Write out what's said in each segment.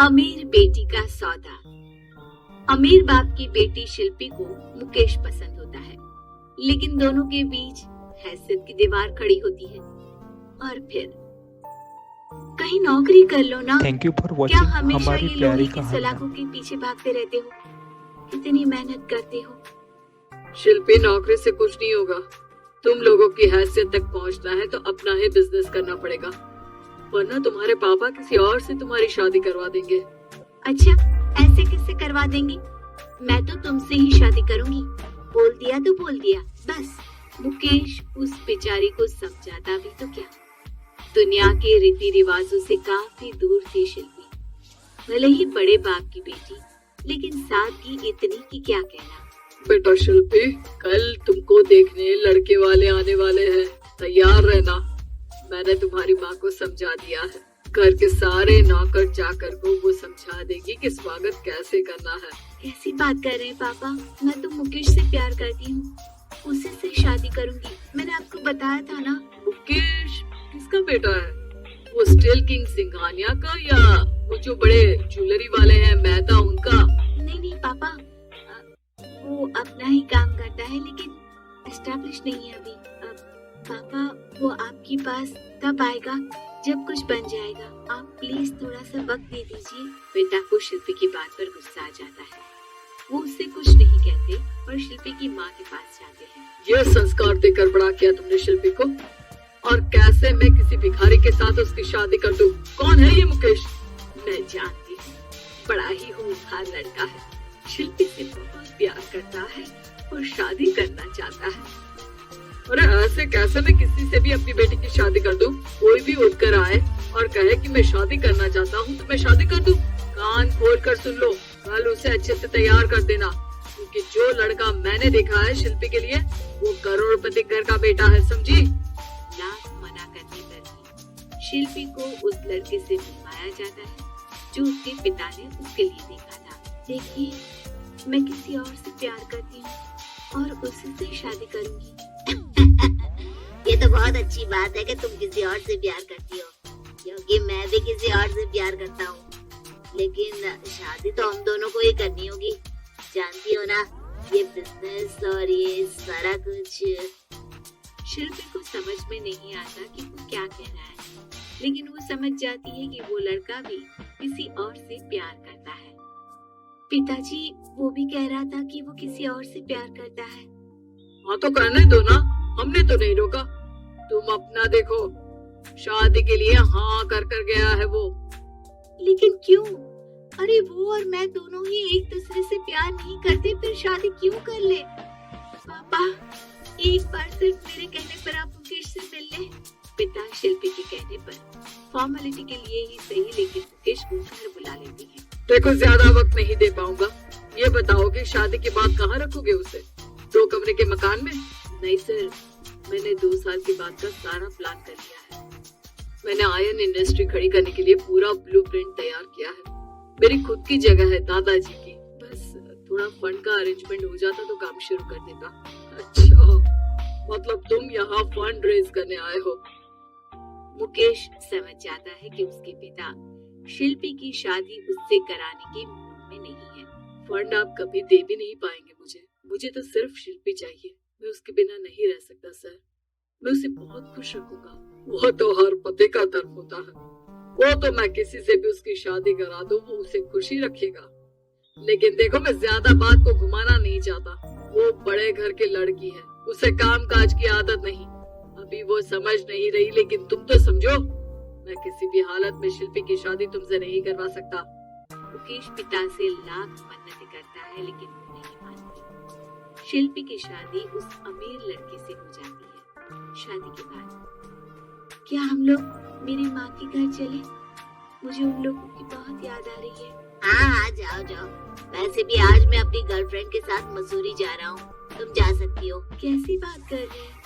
अमीर बेटी का सौदा। अमीर बाप की बेटी शिल्पी को मुकेश पसंद होता है, लेकिन दोनों के बीच हैसियत की दीवार खड़ी होती है। और फिर कहीं नौकरी कर लो ना। थैंक यू फॉर क्या वॉचिंग हमेशा हमारी ये प्यारी लोहे की कहानियाँ। सलाखों के पीछे भागते रहते हो? कितनी मेहनत करते हो। शिल्पी, नौकरी से कुछ नहीं होगा। तुम लोगों की हैसियत तक पहुंचना है तो अपना ही बिजनेस करना पड़ेगा, वरना तुम्हारे पापा किसी और से तुम्हारी शादी करवा देंगे। अच्छा, ऐसे किससे करवा देंगे? मैं तो तुमसे ही शादी करूंगी। बोल दिया तो बोल दिया, बस। मुकेश उस बेचारी को समझाता भी तो क्या। दुनिया के रीति रिवाजों से काफी दूर थी शिल्पी। भले ही बड़े बाप की बेटी, लेकिन सादगी इतनी कि क्या कहना। बेटा शिल्पी, कल तुमको देखने लड़के वाले आने वाले हैं, तैयार रहना। मैंने तुम्हारी माँ को समझा दिया है। घर के सारे नौकर जाकर को वो समझा देगी कि स्वागत कैसे करना है। कैसी बात कर रहे हैं पापा? मैं तो मुकेश से प्यार करती हूँ, उसी से शादी करूंगी। मैंने आपको बताया था ना। मुकेश किसका बेटा है? वो स्टील किंग सिंघानिया का या वो जो बड़े ज्वेलरी वाले हैं मेहता, उनका? नहीं नहीं पापा, वो अपना ही काम करता है, लेकिन एस्टैब्लिश नहीं है अभी। पापा, वो आपके पास तब आएगा जब कुछ बन जाएगा। आप प्लीज थोड़ा सा वक्त दे दीजिए। बेटा को शिल्पी की बात पर गुस्सा आ जाता है। वो उससे कुछ नहीं कहते और शिल्पी की माँ के पास जाते हैं। ये संस्कार देकर बड़ा किया तुमने शिल्पी को, और कैसे मैं किसी भिखारी के साथ उसकी शादी कर दूं? कौन है ये मुकेश? मैं जानती हूँ, बड़ा ही होनहार लड़का है। शिल्पी से बहुत प्यार करता है और शादी करना चाहता है। अरे ऐसे कैसे मैं किसी से भी अपनी बेटी की शादी कर दूं? कोई भी उठकर आए और कहे कि मैं शादी करना चाहता हूँ तो मैं शादी कर दूं? कान खोल कर सुन लो, कल उसे अच्छे से तैयार कर देना, क्योंकि जो लड़का मैंने देखा है शिल्पी के लिए, वो करोड़पति घर का बेटा है, समझी? लाख मना करने पर भी शिल्पी को उस लड़के से मिलवाया जाता है जो उसके पिता ने उसके लिए देखा था। देखिए, मैं किसी और से प्यार करती हूँ और उसी से शादी करूंगी। ये तो बहुत अच्छी बात है कि तुम किसी और से प्यार करती हो, क्योंकि मैं भी किसी और से प्यार करता हूँ। लेकिन शादी तो हम दोनों को ही करनी होगी, जानती हो ना, ये बिजनेस और ये सारा कुछ। शिल्पी को समझ में नहीं आता कि वो क्या कह रहा है, लेकिन वो समझ जाती है कि वो लड़का भी किसी और से प्यार करता है। पिताजी, वो भी कह रहा था कि वो किसी और से प्यार करता है। हाँ तो करने दो ना, हमने तो नहीं रोका। तुम अपना देखो, शादी के लिए हाँ कर कर गया है वो। लेकिन क्यों? अरे वो और मैं दोनों ही एक दूसरे से प्यार नहीं करते, फिर शादी क्यों कर ले? पापा, एक बार सिर्फ मेरे कहने पर आप मुकेश से मिल ले। पिता शिल्पी के कहने पर फॉर्मेलिटी के लिए ही सही, लेकिन मुकेश को घर बुला लेते हैं। देखो, ज्यादा वक्त नहीं दे पाऊंगा। ये बताओ कि शादी के बाद कहाँ रखोगे उसे? 2 कमरे के मकान में? नहीं सर, मैंने 2 साल के बाद का सारा प्लान कर लिया है। मैंने आयरन इंडस्ट्री खड़ी करने के लिए पूरा ब्लूप्रिंट तैयार किया है। मेरी खुद की जगह है दादाजी की, बस थोड़ा फंड का अरेंजमेंट हो जाता तो काम शुरू कर देता। अच्छा, मतलब तुम यहाँ फंड रेज करने आए हो? मुकेश समझ जाता है कि उसके पिता शिल्पी की शादी उससे कराने के मूड में नहीं है। फंड आप कभी दे भी नहीं पाएंगे मुझे तो सिर्फ शिल्पी चाहिए। मैं उसके बिना नहीं रह सकता सर। मैं उसे बहुत खुश रखूंगा। वो तो हर पति का दर्द होता है। वो तो मैं किसी से भी उसकी शादी करा दूं, वो उसे खुशी रखेगा। लेकिन देखो, मैं ज्यादा बात को घुमाना नहीं चाहता। वो बड़े घर की लड़की है, उसे काम काज की आदत नहीं। अभी वो समझ नहीं रही, लेकिन तुम तो समझो, मैं किसी भी हालत में शिल्पी की शादी तुमसे नहीं करवा सकता। मुकेश पिता से लाख मन्नतें करता है, लेकिन वो नहीं मानती। शिल्पी की शादी उस अमीर लड़के से हो जाती है। शादी के बाद क्या हम लोग मेरी माँ के घर चले? मुझे उन लोगों की बहुत याद आ रही है। हाँ, जाओ जाओ। वैसे भी आज मैं अपनी गर्लफ्रेंड के साथ मसूरी जा रहा हूँ, तुम जा सकती हो। कैसी बात कर रहे हैं?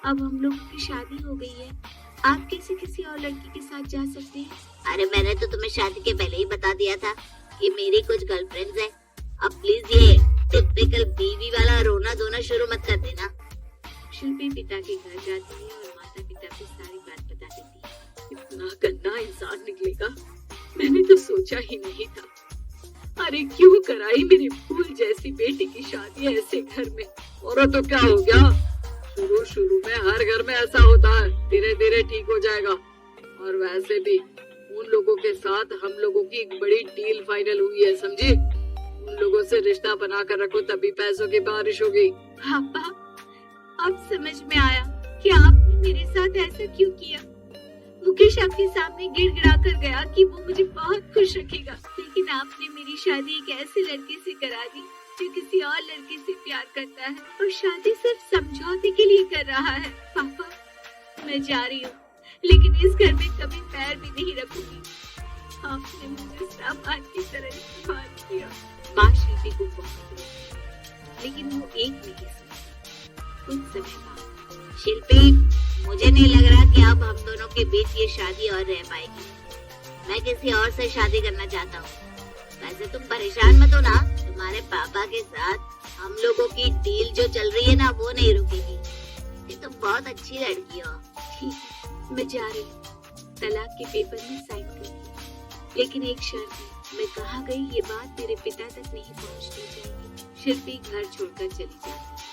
अब हम लोगों की शादी हो गई है, आप कैसे किसी और लड़की के साथ जा सकते हैं? अरे मैंने तो तुम्हें शादी के पहले ही बता दिया था कि मेरी कुछ गर्लफ्रेंड्स हैं। अब प्लीज ये टिपिकल बीवी वाला रोना धोना शुरू मत कर देना। शिल्पी पिता के घर जाती है और माता पिता को सारी बात बता देती है। इतना गंदा इंसान निकलेगा, मैंने तो सोचा ही नहीं था। अरे क्यों कराई मेरे फूल जैसी बेटी की शादी ऐसे घर में। और तो क्या हो गया, शुरू शुरू में हर घर में ऐसा होता है, धीरे धीरे ठीक हो जाएगा। और वैसे भी उन लोगों के साथ हम लोगों की एक बड़ी डील फाइनल हुई है, समझी। उन लोगों से रिश्ता बना कर रखो, तभी पैसों की बारिश होगी। पापा, अब समझ में आया कि आपने मेरे साथ ऐसा क्यों किया। मुकेश आपके सामने गिड़गिड़ा कर गया कि वो मुझे बहुत खुश रखेगा, लेकिन आपने मेरी शादी एक ऐसे लड़के से करा दी जो किसी और लड़के से प्यार करता है और शादी सिर्फ समझौते के लिए कर रहा है। पापा, मैं जा रही हूँ, लेकिन इस घर में कभी पैर भी नहीं रखूंगी। आपने मुझे सामान की तरह इस्तेमाल किया। माँ शिल्पी को बहुत रोई, लेकिन वो एक नहीं सुनी। कुछ समय बाद, शिल्पी, मुझे नहीं लग रहा कि अब हम दोनों के बीच ये शादी और रह पाएगी। मैं किसी और से शादी करना चाहता हूँ। वैसे तुम परेशान मत हो ना, तुम्हारे पापा के साथ हम लोगों की डील जो चल रही है ना, वो नहीं रुकेगी। ये तुम बहुत अच्छी लड़की हो। ठीक है, मैं जा रही हूँ। तलाक के पेपर में साइन करूंगी, लेकिन एक शर्त है, मैं कहाँ गई ये बात मेरे पिता तक नहीं पहुँचनी चाहिए। शिल्पी घर छोड़कर चली जाती है।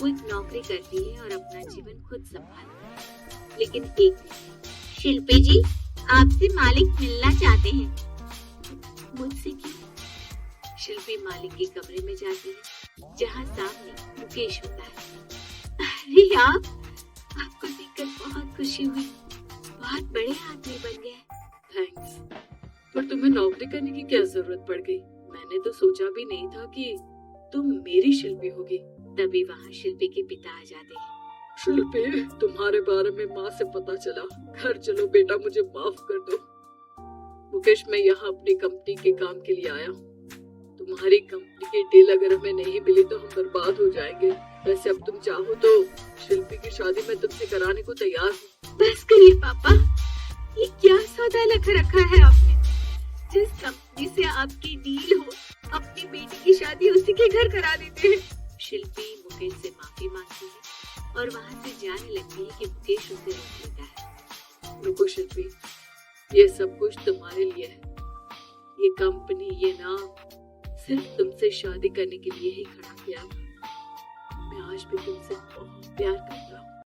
वो एक नौकरी करती है और अपना जीवन खुद संभालती है, लेकिन एक दिन शिल्पी जी, आपसे मालिक मिलना चाहते हैं। मुझसे क्यों? शिल्पी मालिक के कमरे में जाती है, जहाँ सामने मुकेश होता है। अरे आपको देखकर बहुत खुशी हुई, बहुत बड़े आदमी बन गए। थैंक्स, पर तुम्हें नौकरी करने की क्या जरूरत पड़ गई। मैंने तो सोचा भी नहीं था कि तुम मेरी शिल्पी होगी। तभी वहाँ शिल्पी के पिता आ जाते हैं। शिल्पी, तुम्हारे बारे में माँ से पता चला। घर चलो बेटा, मुझे माफ कर दो। मुकेश, मैं यहाँ अपनी कंपनी के काम के लिए आया हूँ। तुम्हारी कंपनी की डील अगर हमें नहीं मिली तो हम बर्बाद हो जाएंगे। वैसे अब तुम चाहो तो शिल्पी की शादी मैं तुमसे कराने को तैयार हूँ। बस करिए पापा, ये क्या सौदा लगा रखा है आपने। जिस कंपनी से आपकी डील हो, अपनी बेटी की शादी उसी के घर करा देते हैं। शिल्पी मुकेश से माफी मांगती है और वहाँ से जाने लगती है कि मुकेश उसे रोक लेता है। रुको शिल्पी, ये सब कुछ तुम्हारे लिए है। ये कंपनी, ये नाम सिर्फ तुमसे शादी करने के लिए ही खड़ा किया। मैं आज भी तुमसे बहुत प्यार करता हूँ।